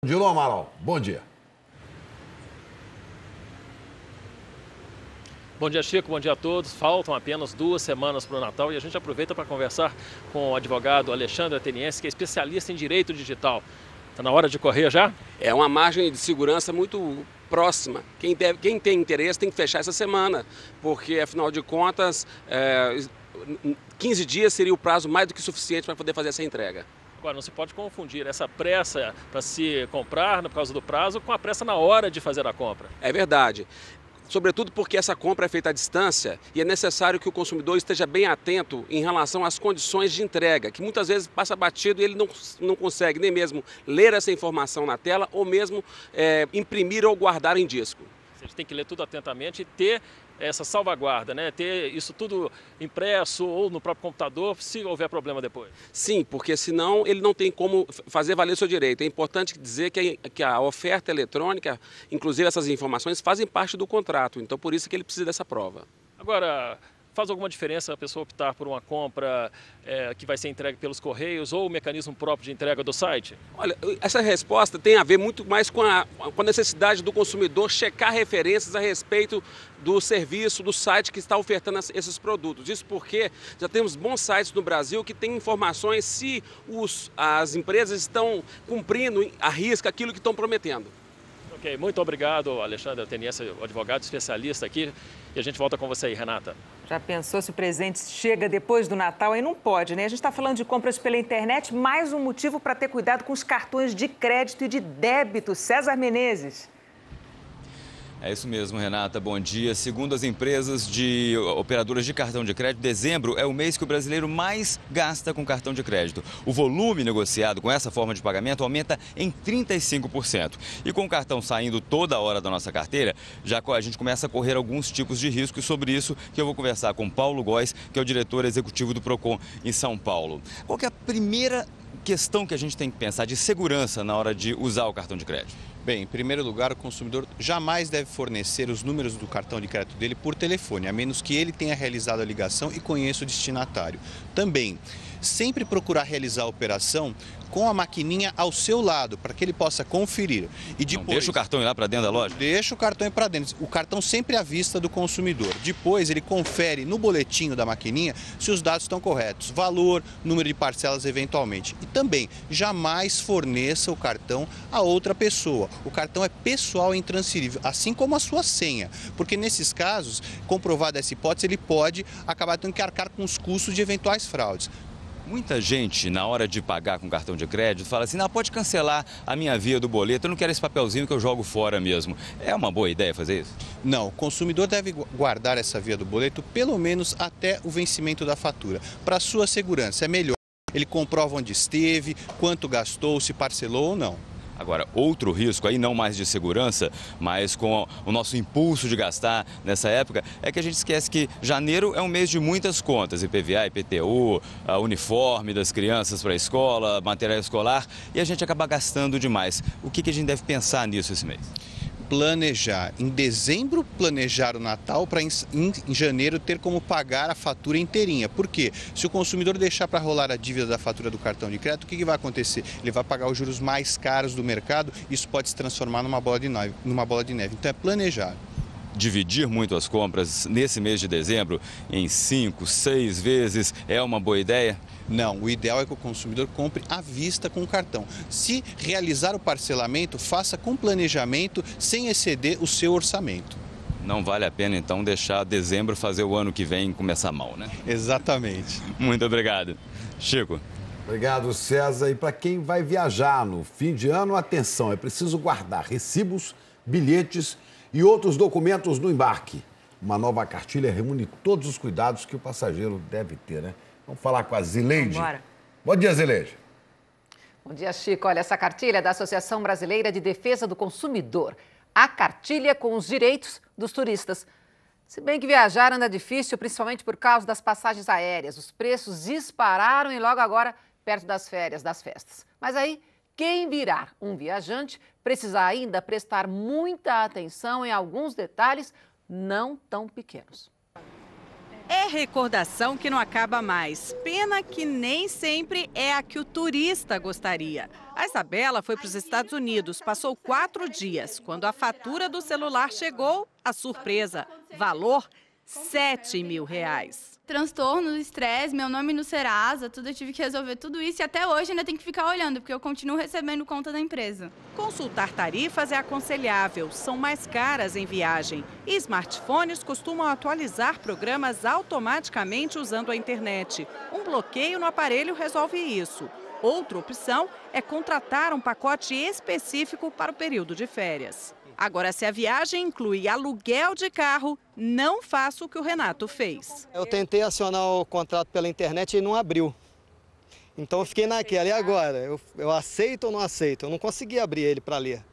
Dilon Amaral, bom dia. Bom dia, Chico. Bom dia a todos. Faltam apenas 2 semanas para o Natal e a gente aproveita para conversar com o advogado Alexandre Ateniense, que é especialista em direito digital. Está na hora de correr já? É uma margem de segurança muito próxima. Quem tem interesse tem que fechar essa semana, porque, afinal de contas, 15 dias seria o prazo mais do que suficiente para poder fazer essa entrega. Agora, não se pode confundir essa pressa para se comprar por causa do prazo com a pressa na hora de fazer a compra. É verdade. Sobretudo porque essa compra é feita à distância e é necessário que o consumidor esteja bem atento em relação às condições de entrega, que muitas vezes passa batido e ele não consegue nem mesmo ler essa informação na tela ou mesmo imprimir ou guardar em disco. A gente tem que ler tudo atentamente e ter essa salvaguarda, né? Ter isso tudo impresso ou no próprio computador, se houver problema depois. Sim, porque senão ele não tem como fazer valer seu direito. É importante dizer que a oferta eletrônica, inclusive essas informações, fazem parte do contrato. Então, por isso que ele precisa dessa prova. Agora, faz alguma diferença a pessoa optar por uma compra que vai ser entregue pelos Correios ou o mecanismo próprio de entrega do site? Olha, essa resposta tem a ver muito mais com a necessidade do consumidor checar referências a respeito do serviço, do site que está ofertando esses produtos. Isso porque já temos bons sites no Brasil que têm informações se as empresas estão cumprindo à risca aquilo que estão prometendo. Ok, muito obrigado, Alexandre Ateniense, o advogado especialista aqui. E a gente volta com você aí, Renata. Já pensou se o presente chega depois do Natal? Aí não pode, né? A gente está falando de compras pela internet, mais um motivo para ter cuidado com os cartões de crédito e de débito. César Menezes. É isso mesmo, Renata. Bom dia. Segundo as empresas de operadoras de cartão de crédito, dezembro é o mês que o brasileiro mais gasta com cartão de crédito. O volume negociado com essa forma de pagamento aumenta em 35%. E com o cartão saindo toda hora da nossa carteira, já a gente começa a correr alguns tipos de risco. E sobre isso que eu vou conversar com Paulo Góes, que é o diretor executivo do Procon em São Paulo. Qual que é a primeira questão que a gente tem que pensar de segurança na hora de usar o cartão de crédito? Bem, em primeiro lugar, o consumidor jamais deve fornecer os números do cartão de crédito dele por telefone, a menos que ele tenha realizado a ligação e conheça o destinatário. Também, sempre procurar realizar a operação com a maquininha ao seu lado, para que ele possa conferir. E depois, não deixa o cartão ir lá para dentro da loja? Deixa o cartão ir para dentro. O cartão sempre à vista do consumidor. Depois ele confere no boletinho da maquininha se os dados estão corretos. Valor, número de parcelas eventualmente. E também, jamais forneça o cartão a outra pessoa. O cartão é pessoal e intransferível, assim como a sua senha. Porque nesses casos, comprovada essa hipótese, ele pode acabar tendo que arcar com os custos de eventuais fraudes. Muita gente, na hora de pagar com cartão de crédito, fala assim, não, pode cancelar a minha via do boleto, eu não quero esse papelzinho que eu jogo fora mesmo. É uma boa ideia fazer isso? Não, o consumidor deve guardar essa via do boleto pelo menos até o vencimento da fatura. Para sua segurança, é melhor ele comprova onde esteve, quanto gastou, se parcelou ou não. Agora, outro risco aí, não mais de segurança, mas com o nosso impulso de gastar nessa época, é que a gente esquece que janeiro é um mês de muitas contas, IPVA, IPTU, uniforme das crianças para a escola, material escolar, e a gente acaba gastando demais. O que a gente deve pensar nisso esse mês? Planejar. Em dezembro, planejar o Natal para em janeiro ter como pagar a fatura inteirinha. Por quê? Se o consumidor deixar para rolar a dívida da fatura do cartão de crédito, o que vai acontecer? Ele vai pagar os juros mais caros do mercado, isso pode se transformar numa bola de neve. Então é planejar. Dividir muito as compras nesse mês de dezembro em 5, 6 vezes é uma boa ideia? Não, o ideal é que o consumidor compre à vista com o cartão. Se realizar o parcelamento, faça com planejamento, sem exceder o seu orçamento. Não vale a pena, então, deixar dezembro fazer o ano que vem começar mal, né? Exatamente. Muito obrigado. Chico. Obrigado, César. E para quem vai viajar no fim de ano, atenção, é preciso guardar recibos, bilhetes e outros documentos no embarque. Uma nova cartilha reúne todos os cuidados que o passageiro deve ter, né? Vamos falar com a Zileide. Bora. Bom dia, Zileide. Bom dia, Chico. Olha, essa cartilha é da Associação Brasileira de Defesa do Consumidor. A cartilha com os direitos dos turistas. Se bem que viajar anda difícil, principalmente por causa das passagens aéreas. Os preços dispararam e logo agora, perto das férias, das festas. Mas aí, quem virar um viajante precisa ainda prestar muita atenção em alguns detalhes não tão pequenos. É recordação que não acaba mais. Pena que nem sempre é a que o turista gostaria. A Isabela foi para os Estados Unidos, passou 4 dias. Quando a fatura do celular chegou, a surpresa, valor R$7 mil. Transtorno, estresse, meu nome no Serasa, tudo, eu tive que resolver tudo isso e até hoje ainda tenho que ficar olhando, porque eu continuo recebendo conta da empresa. Consultar tarifas é aconselhável, são mais caras em viagem. E smartphones costumam atualizar programas automaticamente usando a internet. Um bloqueio no aparelho resolve isso. Outra opção é contratar um pacote específico para o período de férias. Agora, se a viagem inclui aluguel de carro, não faça o que o Renato fez. Eu tentei acionar o contrato pela internet e não abriu. Então eu fiquei naquela. E agora? Eu aceito ou não aceito? Eu não consegui abrir ele para ler.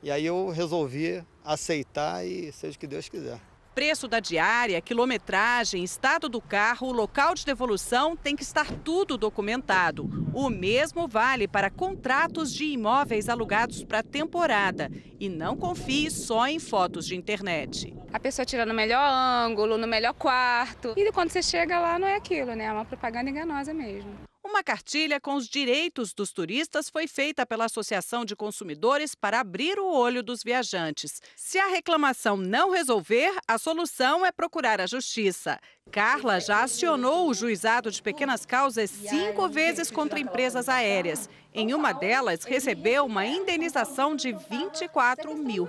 E aí eu resolvi aceitar e seja o que Deus quiser. Preço da diária, quilometragem, estado do carro, local de devolução, tem que estar tudo documentado. O mesmo vale para contratos de imóveis alugados para temporada. E não confie só em fotos de internet. A pessoa tira no melhor ângulo, no melhor quarto. E quando você chega lá não é aquilo, né? É uma propaganda enganosa mesmo. Uma cartilha com os direitos dos turistas foi feita pela Associação de Consumidores para abrir o olho dos viajantes. Se a reclamação não resolver, a solução é procurar a justiça. Carla já acionou o juizado de pequenas causas 5 vezes contra empresas aéreas. Em uma delas, recebeu uma indenização de R$24 mil.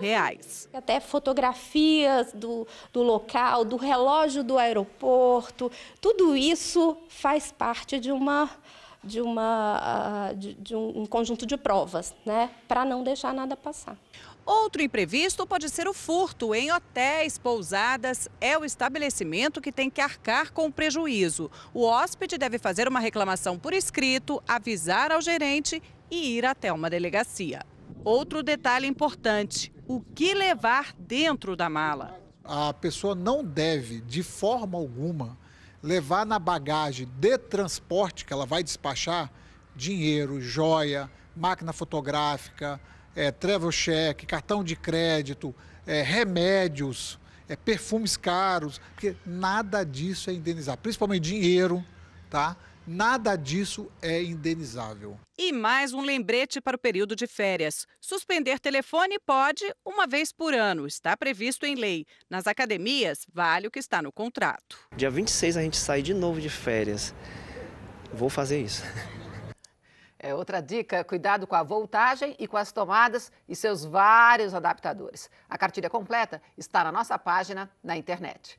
Até fotografias do local, do relógio do aeroporto, tudo isso faz parte de um conjunto de provas, né, para não deixar nada passar. Outro imprevisto pode ser o furto em hotéis, pousadas. É o estabelecimento que tem que arcar com o prejuízo. O hóspede deve fazer uma reclamação por escrito, avisar ao gerente e ir até uma delegacia. Outro detalhe importante, o que levar dentro da mala. A pessoa não deve, de forma alguma, levar na bagagem de transporte que ela vai despachar dinheiro, joia, máquina fotográfica, travel check, cartão de crédito, remédios, perfumes caros, porque nada disso é indenizável, principalmente dinheiro, tá? Nada disso é indenizável. E mais um lembrete para o período de férias. Suspender telefone pode 1 vez por ano, está previsto em lei. Nas academias, vale o que está no contrato. Dia 26 a gente sai de novo de férias. Vou fazer isso. Outra dica, cuidado com a voltagem e com as tomadas e seus vários adaptadores. A cartilha completa está na nossa página na internet.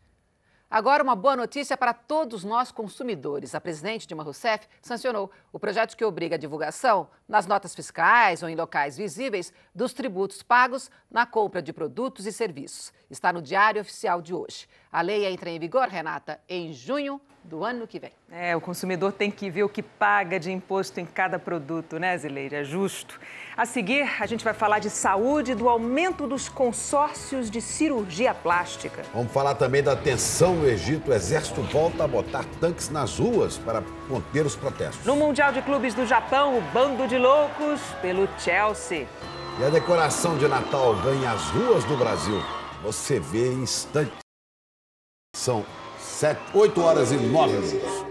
Agora, uma boa notícia para todos nós consumidores. A presidente Dilma Rousseff sancionou o projeto que obriga a divulgação nas notas fiscais ou em locais visíveis dos tributos pagos na compra de produtos e serviços. Está no Diário Oficial de hoje. A lei entra em vigor, Renata, em junho do ano que vem. O consumidor tem que ver o que paga de imposto em cada produto, né, Zileide? É justo. A seguir, a gente vai falar de saúde e do aumento dos consórcios de cirurgia plástica. Vamos falar também da tensão no Egito. O exército volta a botar tanques nas ruas para conter os protestos. No Mundial de Clubes do Japão, o bando de loucos pelo Chelsea. E a decoração de Natal ganha as ruas do Brasil. Você vê em instantes. São 8 horas e 9 minutos.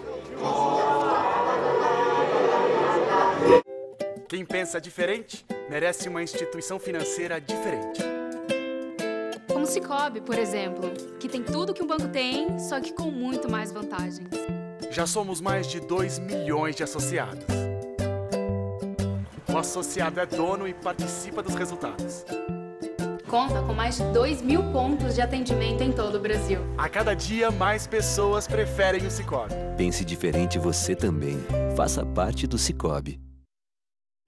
Quem pensa diferente merece uma instituição financeira diferente. Como o Sicoob, por exemplo, que tem tudo que um banco tem, só que com muito mais vantagens. Já somos mais de 2 milhões de associados. O associado é dono e participa dos resultados. Conta com mais de 2.000 pontos de atendimento em todo o Brasil. A cada dia, mais pessoas preferem o Sicoob. Pense diferente você também. Faça parte do Sicoob.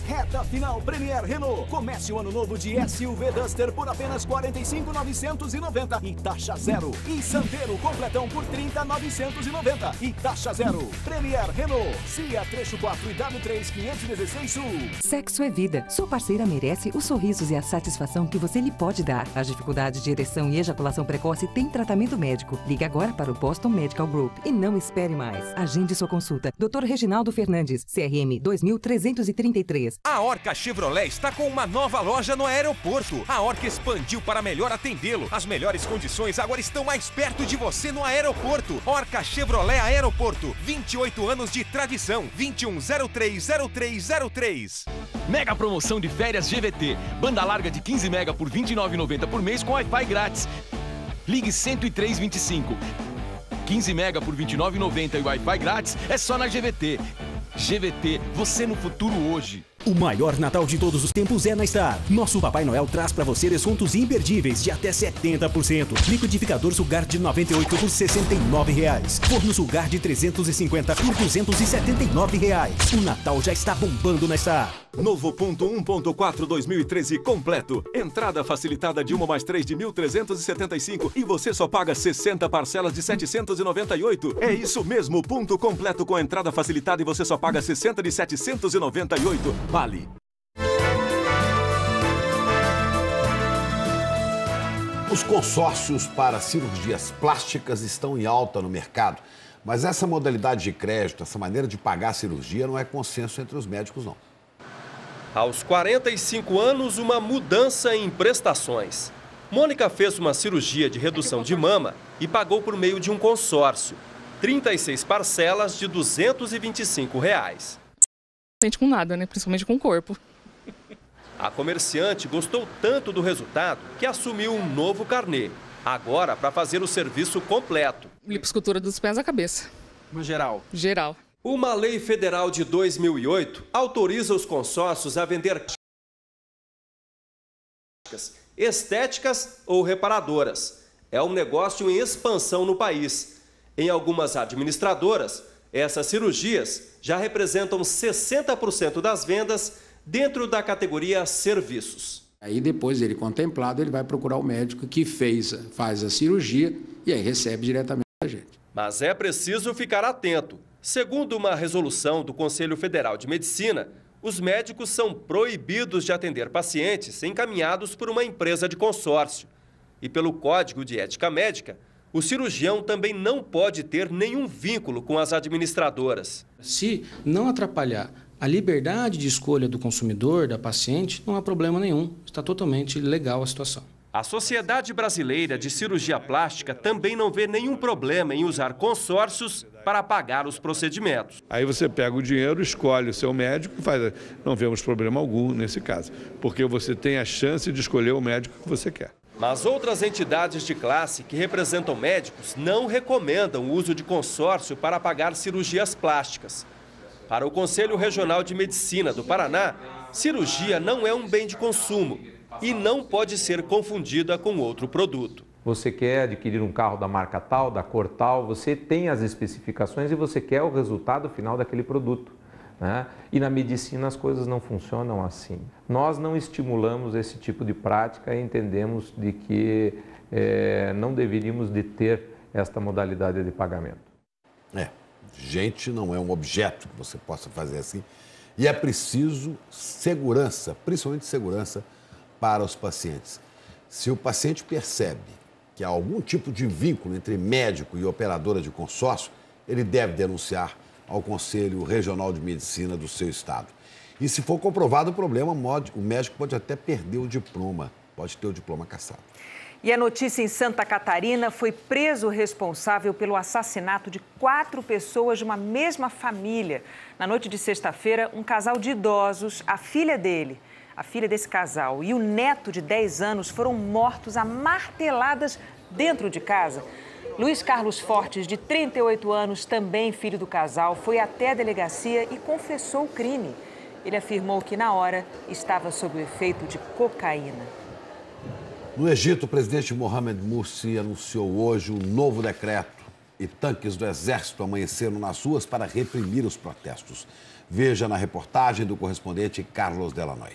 Reta final Premier Renault. Comece o ano novo de SUV Duster por apenas R$ 45.990 e taxa zero. E Sandero completão por R$ 30.990 e taxa zero. Premier Renault. Cia trecho 4 e W3 516 Sul. Sexo é vida. Sua parceira merece os sorrisos e a satisfação que você lhe pode dar. As dificuldades de ereção e ejaculação precoce têm tratamento médico. Ligue agora para o Boston Medical Group e não espere mais. Agende sua consulta. Dr. Reginaldo Fernandes, CRM 2333. A Orca Chevrolet está com uma nova loja no aeroporto. A Orca expandiu para melhor atendê-lo. As melhores condições agora estão mais perto de você no aeroporto. Orca Chevrolet Aeroporto, 28 anos de tradição, 21030303. Mega promoção de férias GVT. Banda larga de 15 mega por R$ 29,90 por mês com Wi-Fi grátis. Ligue 10325. 15 mega por R$ 29,90 e Wi-Fi grátis é só na GVT. GVT, você no futuro hoje. O maior Natal de todos os tempos é na Star. Nosso Papai Noel traz para você descontos imperdíveis de até 70%. Liquidificador Sulgar de 98 por R$ 69,00. Forno Sulgar de 350 por R$ 279,00. O Natal já está bombando na Star. Novo ponto 1.4 2013 completo. Entrada facilitada de 1+3 de 1.375 e você só paga 60 parcelas de 798. É isso mesmo, ponto completo com entrada facilitada e você só paga 60 de 798. Vale. Os consórcios para cirurgias plásticas estão em alta no mercado, mas essa modalidade de crédito, essa maneira de pagar a cirurgia não é consenso entre os médicos, não. Aos 45 anos, uma mudança em prestações. Mônica fez uma cirurgia de redução de mama e pagou por meio de um consórcio. 36 parcelas de R$ 225. Com nada, né? Principalmente com o corpo. A comerciante gostou tanto do resultado que assumiu um novo carnê. Agora para fazer o serviço completo. Liposcultura dos pés à cabeça. No geral? Geral. Uma lei federal de 2008 autoriza os consórcios a vender estéticas ou reparadoras. É um negócio em expansão no país. Em algumas administradoras, essas cirurgias já representam 60% das vendas dentro da categoria serviços. Aí depois ele contemplado, ele vai procurar o médico que faz a cirurgia e aí recebe diretamente da gente. Mas é preciso ficar atento. Segundo uma resolução do Conselho Federal de Medicina, os médicos são proibidos de atender pacientes encaminhados por uma empresa de consórcio. E pelo Código de Ética Médica, o cirurgião também não pode ter nenhum vínculo com as administradoras. Se não atrapalhar a liberdade de escolha do consumidor, da paciente, não há problema nenhum. Está totalmente legal a situação. A Sociedade Brasileira de Cirurgia Plástica também não vê nenhum problema em usar consórcios para pagar os procedimentos. Aí você pega o dinheiro, escolhe o seu médico e faz. Não vemos problema algum nesse caso, porque você tem a chance de escolher o médico que você quer. Mas outras entidades de classe que representam médicos não recomendam o uso de consórcio para pagar cirurgias plásticas. Para o Conselho Regional de Medicina do Paraná, cirurgia não é um bem de consumo e não pode ser confundida com outro produto. Você quer adquirir um carro da marca tal, da cor tal, você tem as especificações e você quer o resultado final daquele produto, né? E na medicina as coisas não funcionam assim. Nós não estimulamos esse tipo de prática e entendemos de que não deveríamos de ter esta modalidade de pagamento. Gente não é um objeto que você possa fazer assim. E é preciso segurança, principalmente segurança para os pacientes. Se o paciente percebe que há algum tipo de vínculo entre médico e operadora de consórcio, ele deve denunciar ao Conselho Regional de Medicina do seu estado. E se for comprovado o problema, o médico pode até perder o diploma, pode ter o diploma cassado. E a notícia em Santa Catarina: foi preso o responsável pelo assassinato de 4 pessoas de uma mesma família. Na noite de sexta-feira, um casal de idosos, a filha desse casal e o neto de 10 anos foram mortos a marteladas dentro de casa. Luiz Carlos Fortes, de 38 anos, também filho do casal, foi até a delegacia e confessou o crime. Ele afirmou que na hora estava sob o efeito de cocaína. No Egito, o presidente Mohamed Morsi anunciou hoje um novo decreto e tanques do exército amanheceram nas ruas para reprimir os protestos. Veja na reportagem do correspondente Carlos Delanoy.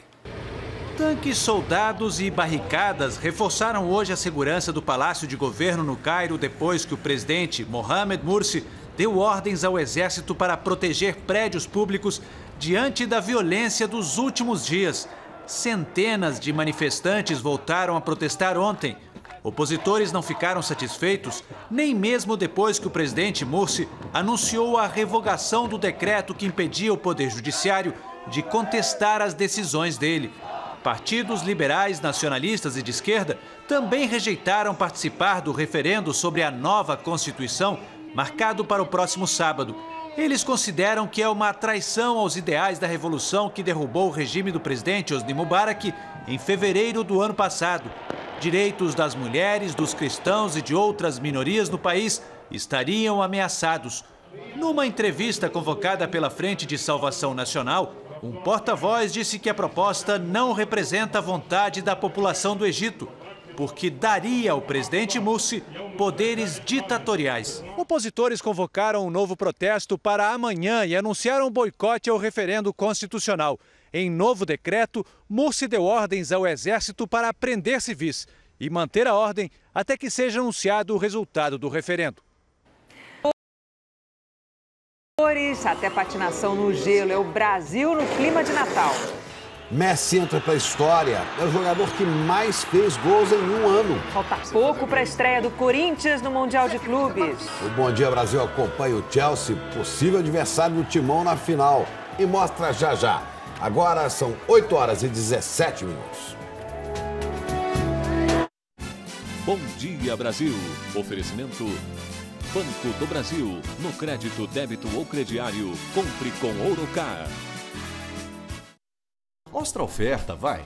Tanques, soldados e barricadas reforçaram hoje a segurança do Palácio de Governo no Cairo depois que o presidente Mohamed Morsi deu ordens ao exército para proteger prédios públicos diante da violência dos últimos dias. Centenas de manifestantes voltaram a protestar ontem. Opositores não ficaram satisfeitos, nem mesmo depois que o presidente Morsi anunciou a revogação do decreto que impedia o Poder Judiciário de contestar as decisões dele. Partidos liberais, nacionalistas e de esquerda também rejeitaram participar do referendo sobre a nova Constituição, marcado para o próximo sábado. Eles consideram que é uma traição aos ideais da revolução que derrubou o regime do presidente Hosni Mubarak em fevereiro do ano passado. Direitos das mulheres, dos cristãos e de outras minorias no país estariam ameaçados. Numa entrevista convocada pela Frente de Salvação Nacional, um porta-voz disse que a proposta não representa a vontade da população do Egito, porque daria ao presidente Mursi poderes ditatoriais. Opositores convocaram um novo protesto para amanhã e anunciaram um boicote ao referendo constitucional. Em novo decreto, Mursi deu ordens ao exército para prender civis e manter a ordem até que seja anunciado o resultado do referendo. Até patinação no gelo, é o Brasil no clima de Natal. Messi entra para a história, é o jogador que mais fez gols em um ano. Falta pouco para a estreia do Corinthians no Mundial de Clubes. O Bom Dia Brasil acompanha o Chelsea, possível adversário do Timão na final, e mostra já já. Agora são 8 horas e 17 minutos. Bom Dia Brasil, oferecimento Banco do Brasil, no crédito, débito ou crediário, compre com Ourocard. Mostra a oferta, vai.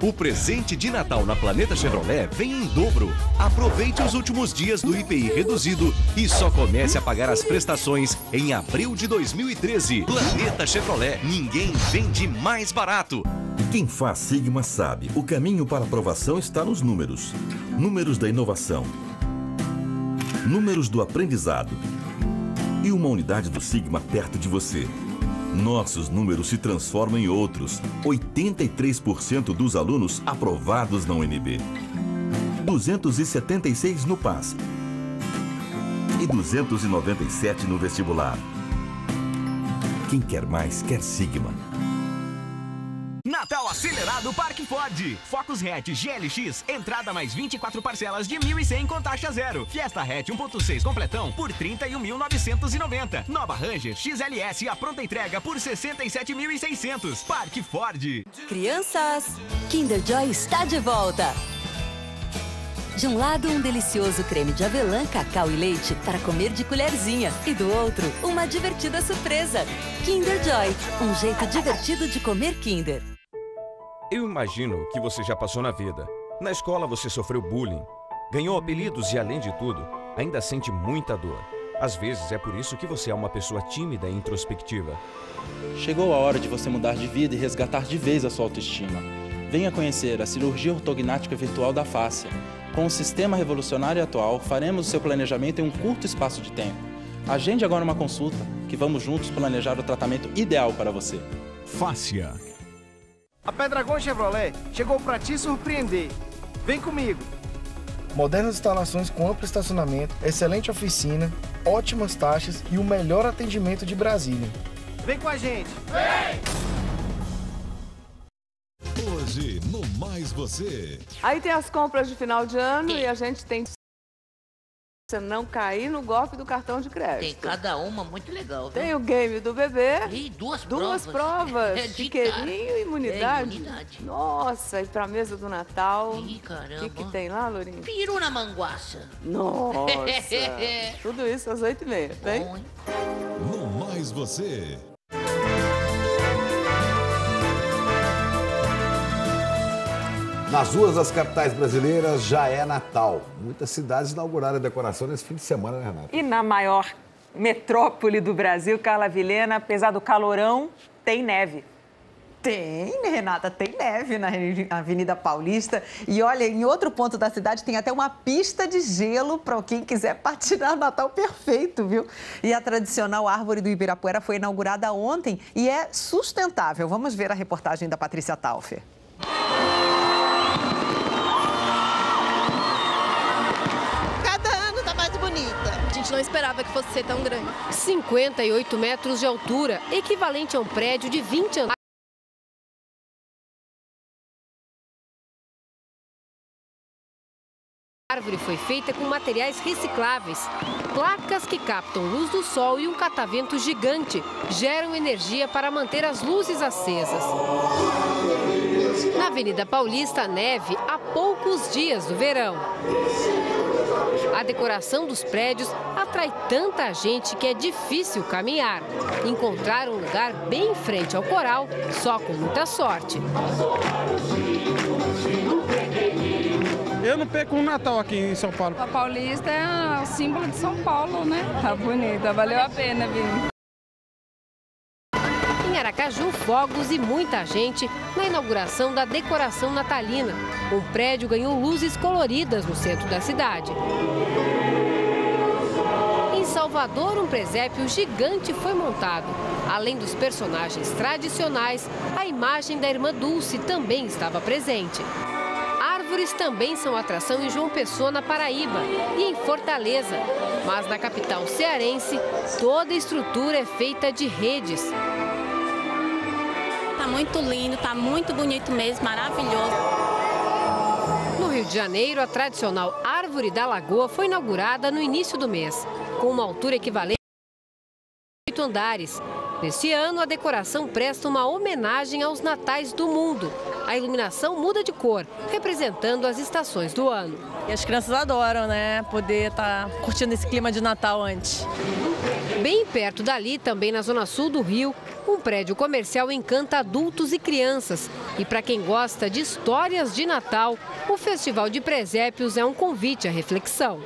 O presente de Natal na Planeta Chevrolet vem em dobro. Aproveite os últimos dias do IPI reduzido e só comece a pagar as prestações em abril de 2013. Planeta Chevrolet, ninguém vende mais barato. Quem faz Sigma sabe, o caminho para a aprovação está nos números. Números da inovação. Números do aprendizado e uma unidade do Sigma perto de você. Nossos números se transformam em outros. 83% dos alunos aprovados na UNB. 276 no PAS. E 297 no vestibular. Quem quer mais, quer Sigma. Natal acelerado Parque Ford. Focus Hatch GLX, entrada mais 24 parcelas de 1.100 com taxa zero. Fiesta Hatch 1.6 completão por 31.990. Nova Ranger XLS a pronta entrega por 67.600. Parque Ford. Crianças, Kinder Joy está de volta. De um lado, um delicioso creme de avelã, cacau e leite para comer de colherzinha. E do outro, uma divertida surpresa. Kinder Joy, um jeito divertido de comer Kinder. Eu imagino que você já passou na vida. Na escola você sofreu bullying, ganhou apelidos e, além de tudo, ainda sente muita dor. Às vezes é por isso que você é uma pessoa tímida e introspectiva. Chegou a hora de você mudar de vida e resgatar de vez a sua autoestima. Venha conhecer a cirurgia ortognática virtual da fáscia. Com o sistema revolucionário atual, faremos o seu planejamento em um curto espaço de tempo. Agende agora uma consulta, que vamos juntos planejar o tratamento ideal para você. Fáscia. A Pedragon Chevrolet chegou para te surpreender. Vem comigo. Modernas instalações com amplo estacionamento, excelente oficina, ótimas taxas e o melhor atendimento de Brasília. Vem com a gente. Vem! Hoje, no Mais Você. Aí tem as compras de final de ano e a gente tem que você não cair no golpe do cartão de crédito. Tem cada uma muito legal, viu? Tem o game do bebê. E duas provas. Chiqueirinho e imunidade. Imunidade. Nossa, e pra mesa do Natal. Ih, caramba. O que tem lá, Lourinho? Peru na manguaça. Nossa. Tudo isso às 8h30, vem? Bom, hein? No Mais Você. Nas ruas das capitais brasileiras já é Natal. Muitas cidades inauguraram a decoração nesse fim de semana, né, Renata? E na maior metrópole do Brasil, Carla Vilhena, apesar do calorão, tem neve. Tem, Renata, tem neve na Avenida Paulista. E olha, em outro ponto da cidade tem até uma pista de gelo para quem quiser patinar. Natal perfeito, viu? E a tradicional árvore do Ibirapuera foi inaugurada ontem e é sustentável. Vamos ver a reportagem da Patrícia Taufer. A gente não esperava que fosse ser tão grande. 58 metros de altura, equivalente a um prédio de 20 andares. árvore foi feita com materiais recicláveis. Placas que captam luz do sol e um catavento gigante geram energia para manter as luzes acesas. Na Avenida Paulista, neve há poucos dias do verão. A decoração dos prédios atrai tanta gente que é difícil caminhar. Encontrar um lugar bem em frente ao coral, só com muita sorte. Eu não perco um Natal aqui em São Paulo. A Paulista é o símbolo de São Paulo, né? Tá bonita, valeu a pena vir. Em Aracaju, fogos e muita gente na inauguração da decoração natalina. Um prédio ganhou luzes coloridas no centro da cidade. Em Salvador, um presépio gigante foi montado. Além dos personagens tradicionais, a imagem da Irmã Dulce também estava presente. Árvores também são atração em João Pessoa, na Paraíba, e em Fortaleza. Mas na capital cearense, toda a estrutura é feita de redes. Tá muito lindo, tá muito bonito mesmo, maravilhoso. No Rio de Janeiro, a tradicional Árvore da Lagoa foi inaugurada no início do mês, com uma altura equivalente a 8 andares. Neste ano, a decoração presta uma homenagem aos natais do mundo. A iluminação muda de cor, representando as estações do ano. E as crianças adoram, né? Poder estar curtindo esse clima de Natal antes. Bem perto dali, também na zona sul do Rio, um prédio comercial encanta adultos e crianças. E para quem gosta de histórias de Natal, o Festival de Presépios é um convite à reflexão.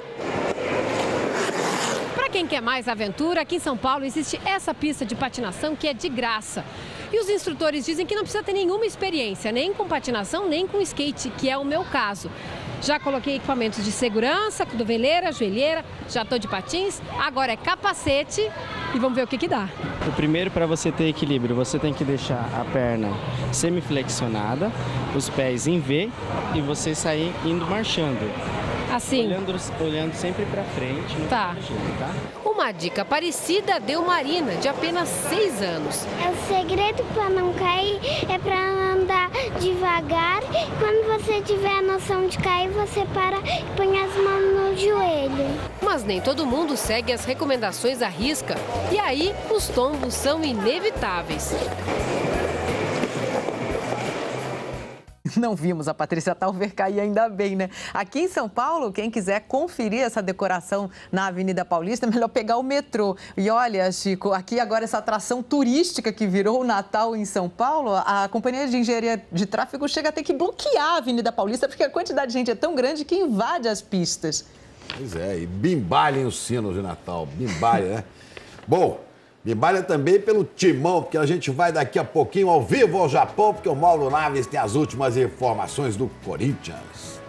Para quem quer mais aventura, aqui em São Paulo existe essa pista de patinação que é de graça. E os instrutores dizem que não precisa ter nenhuma experiência, nem com patinação, nem com skate, que é o meu caso. Já coloquei equipamentos de segurança, cotoveleira, joelheira, já estou de patins, agora é capacete e vamos ver o que dá. O primeiro, para você ter equilíbrio, você tem que deixar a perna semiflexionada, os pés em V e você sair indo marchando. Assim? Olhando sempre para frente. Tá. Uma dica parecida deu Marina, de apenas 6 anos. O segredo para não cair é para andar devagar. Quando você tiver a noção de cair, você para e põe as mãos no joelho. Mas nem todo mundo segue as recomendações à risca. E aí, os tombos são inevitáveis. Não vimos a Patrícia Talver cair, ainda bem, né? Aqui em São Paulo, quem quiser conferir essa decoração na Avenida Paulista, é melhor pegar o metrô. E olha, Chico, aqui agora essa atração turística que virou o Natal em São Paulo, a Companhia de Engenharia de Tráfego chega a ter que bloquear a Avenida Paulista porque a quantidade de gente é tão grande que invade as pistas. Pois é, e bimbalhem os sinos de Natal, bimbalhem, né? Bom, bimbalha também pelo Timão, porque a gente vai daqui a pouquinho ao vivo ao Japão, porque o Mauro Naves tem as últimas informações do Corinthians.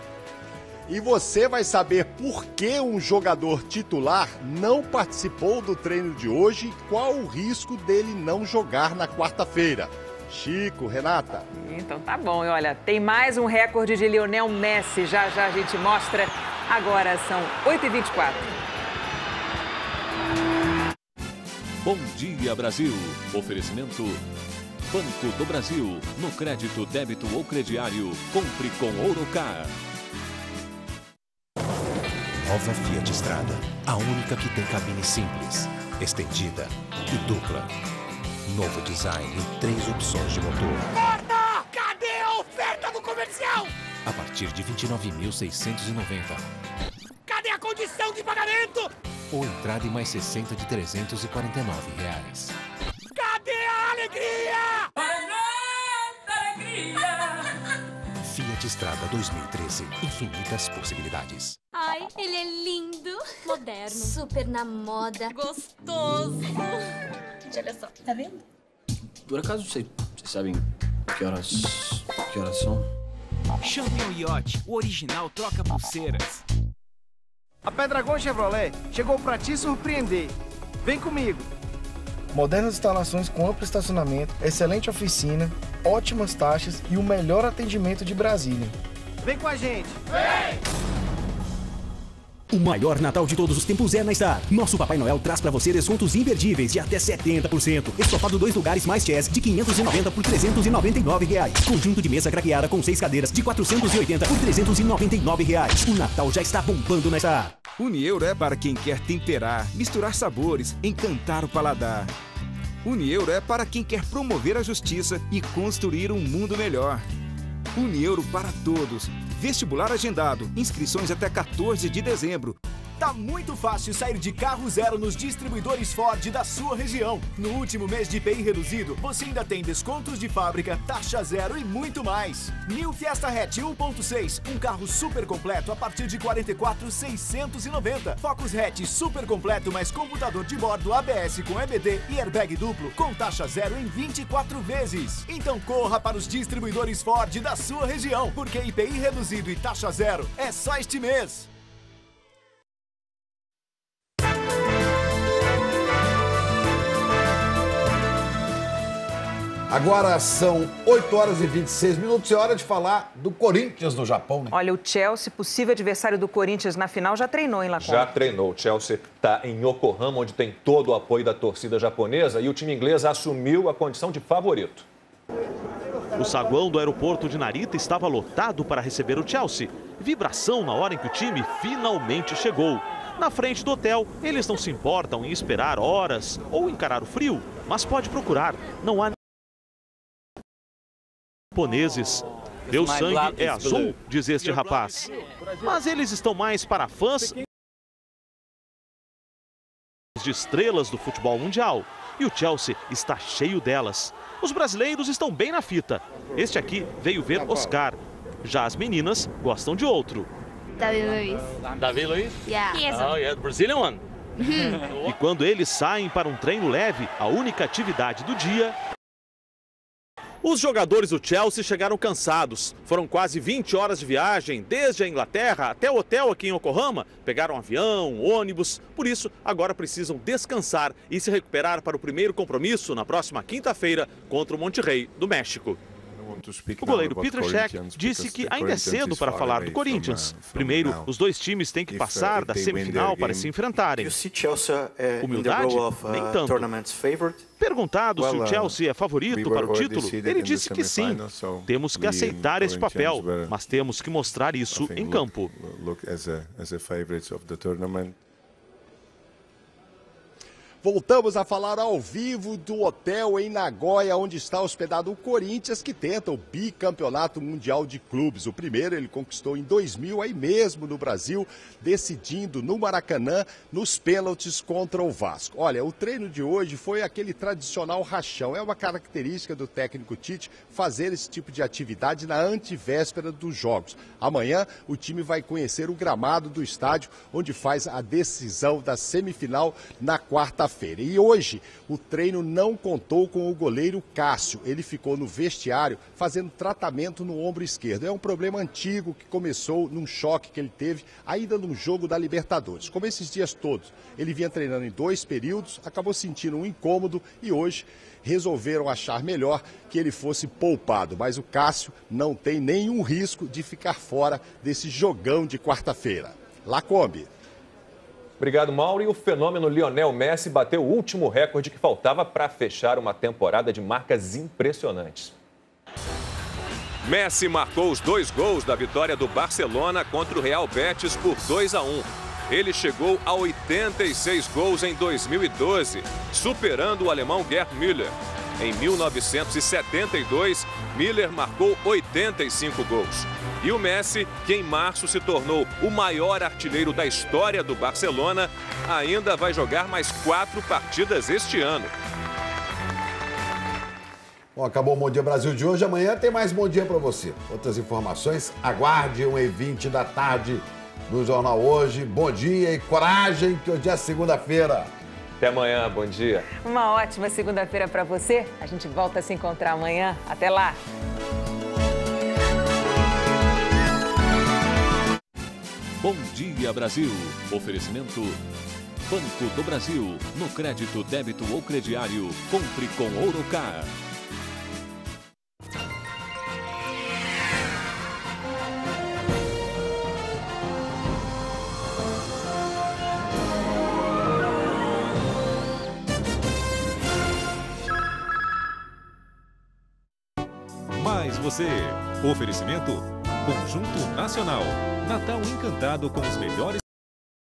E você vai saber por que um jogador titular não participou do treino de hoje e qual o risco dele não jogar na quarta-feira. Chico, Renata. Então tá bom. E olha, tem mais um recorde de Lionel Messi. Já já a gente mostra. Agora são 8h24. Bom Dia Brasil. Oferecimento Banco do Brasil. No crédito, débito ou crediário, compre com Ourocard. Nova Fiat Strada. A única que tem cabine simples, estendida e dupla. Novo design em 3 opções de motor. Corta! Cadê a oferta do comercial? A partir de R$ 29.690. Cadê a condição de pagamento? Ou entrada em mais 60 de R$ 349. Cadê a alegria? Fiat Strada 2013. Infinitas possibilidades. Ai, ele é lindo. Moderno. Super na moda. Gostoso. Olha só, tá vendo? Por acaso vocês sabem que horas são? Champion Yacht, o original troca pulseiras. A Pedragon Chevrolet chegou para te surpreender. Vem comigo. Modernas instalações com amplo estacionamento, excelente oficina, ótimas taxas e o melhor atendimento de Brasília. Vem com a gente. Vem! O maior Natal de todos os tempos é na Star. Nosso Papai Noel traz pra você descontos imperdíveis de até 70%. Estofado 2 lugares mais chess de 590 por R$ 399. Conjunto de mesa craqueada com 6 cadeiras de 480 por R$ 399. O Natal já está bombando na Star. Unieuro é para quem quer temperar, misturar sabores, encantar o paladar. Unieuro é para quem quer promover a justiça e construir um mundo melhor. Unieuro para todos. Vestibular agendado. Inscrições até 14 de dezembro. Tá muito fácil sair de carro zero nos distribuidores Ford da sua região. No último mês de IPI reduzido, você ainda tem descontos de fábrica, taxa zero e muito mais. New Fiesta Hatch 1.6, um carro super completo a partir de R$ 44.690. Focus Hatch super completo mais computador de bordo, ABS com EBD e airbag duplo, com taxa zero em 24 vezes. Então corra para os distribuidores Ford da sua região, porque IPI reduzido e taxa zero é só este mês. Agora são 8 horas e 26 minutos e é hora de falar do Corinthians no Japão, né? Olha, o Chelsea, possível adversário do Corinthians na final, já treinou, hein, Lacombe? Já treinou. O Chelsea está em Yokohama, onde tem todo o apoio da torcida japonesa, e o time inglês assumiu a condição de favorito. O saguão do aeroporto de Narita estava lotado para receber o Chelsea. Vibração na hora em que o time finalmente chegou. Na frente do hotel, eles não se importam em esperar horas ou encarar o frio, mas pode procurar. Não há japoneses. Meu sangue é azul, diz este rapaz. Mas eles estão mais para fãs de estrelas do futebol mundial. E o Chelsea está cheio delas. Os brasileiros estão bem na fita. Este aqui veio ver Oscar. Já as meninas gostam de outro. David Luiz. David Luiz? Yeah. Oh, yeah, the Brazilian one. E quando eles saem para um treino leve, a única atividade do dia... Os jogadores do Chelsea chegaram cansados. Foram quase 20 horas de viagem, desde a Inglaterra até o hotel aqui em Yokohama. Pegaram avião, ônibus, por isso agora precisam descansar e se recuperar para o primeiro compromisso na próxima quinta-feira contra o Monterrey, do México. O goleiro Peter Cech disse que ainda é cedo para falar do Corinthians. Primeiro, os dois times têm que passar da semifinal para se enfrentarem. Humildade? Nem tanto. Perguntado se o Chelsea é favorito para o título, ele disse que sim. Temos que aceitar esse papel, mas temos que mostrar isso em campo. Voltamos a falar ao vivo do hotel em Nagoya, onde está hospedado o Corinthians, que tenta o bicampeonato mundial de clubes. O primeiro ele conquistou em 2000, aí mesmo no Brasil, decidindo no Maracanã, nos pênaltis contra o Vasco. Olha, o treino de hoje foi aquele tradicional rachão. É uma característica do técnico Tite fazer esse tipo de atividade na antevéspera dos jogos. Amanhã, o time vai conhecer o gramado do estádio, onde faz a decisão da semifinal na quarta-feira. E hoje o treino não contou com o goleiro Cássio. Ele ficou no vestiário fazendo tratamento no ombro esquerdo. É um problema antigo que começou num choque que ele teve ainda no jogo da Libertadores. Como esses dias todos, ele vinha treinando em 2 períodos, acabou sentindo um incômodo e hoje resolveram achar melhor que ele fosse poupado. Mas o Cássio não tem nenhum risco de ficar fora desse jogão de quarta-feira. Lacombe. Obrigado, Mauro. E o fenômeno Lionel Messi bateu o último recorde que faltava para fechar uma temporada de marcas impressionantes. Messi marcou os 2 gols da vitória do Barcelona contra o Real Betis por 2-1. Ele chegou a 86 gols em 2012, superando o alemão Gerd Müller. Em 1972, Müller marcou 85 gols. E o Messi, que em março se tornou o maior artilheiro da história do Barcelona, ainda vai jogar mais 4 partidas este ano. Bom, acabou o Bom Dia Brasil de hoje. Amanhã tem mais Bom Dia para você. Outras informações, aguarde 1h20 da tarde no Jornal Hoje. Bom dia e coragem, que hoje é segunda-feira. Até amanhã, bom dia. Uma ótima segunda-feira para você. A gente volta a se encontrar amanhã. Até lá. Bom Dia Brasil. Oferecimento Banco do Brasil. No crédito, débito ou crediário, compre com Ourocard. faz você. Oferecimento Conjunto Nacional. Natal encantado com os melhores